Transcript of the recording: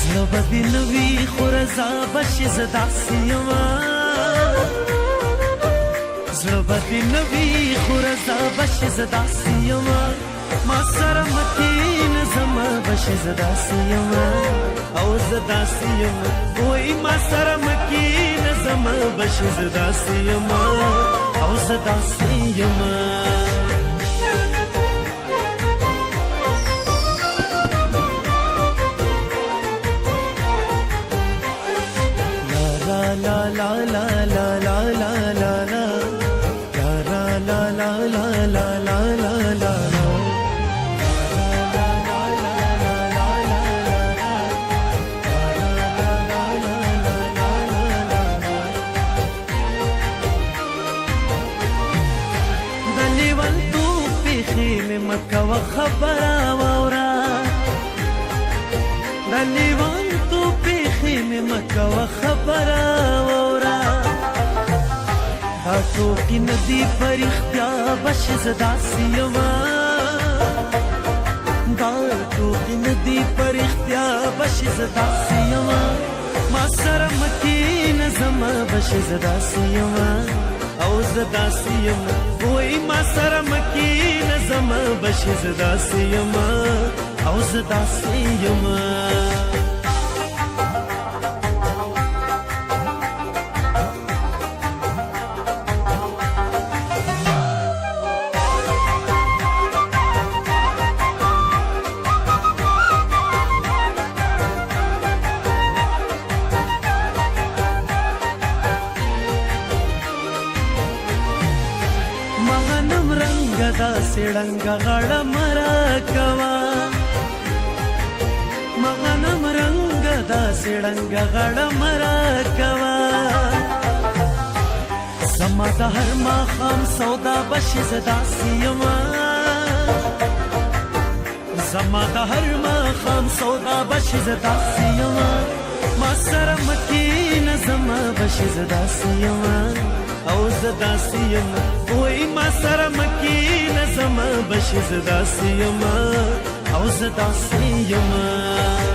زړه به دې نه وي خو رضا به شي زه داسې یمه زړه به دې نه وي خو رضا به شي زه داسې یمه ما سره مه کښېنه زما به شي زه داسې یمه او زه داسې یمه وایي ما سره مه کښېنه زما به شي زه داسې یمه او زه داسې یمه la la la la la la la la la la la la la la la la دلیوان تو پیخی میں مکہ و خبرہ وورا دلیوان تو پیخی میں مکہ و خبرہ دا ټوکې نه دي په رښتیا به شي زه داسې یمه دا ټوکې نه دي په رښتیا به شي زه داسې یمه ما سره مه کښېنه زما به شي زه داسې یمه او زه داسې یمه وایي ما سره مه کښېنه زما به شي زه داسې یمه او زه داسې یمه دا سړنګ غړ مرا کوا مغنم رنگ دا سړنګ غړ مرا کوا زما د هر ماښام سودا بشي زه داسې یمه زما د هر ماښام سودا بشي زه داسې یمه ما سره مه کښېنه زما بشي زه داسې یمه او زه داسې یمه وایي ما سره مه کښېنه زما به شي زه داسې یمه او زه داسې یمه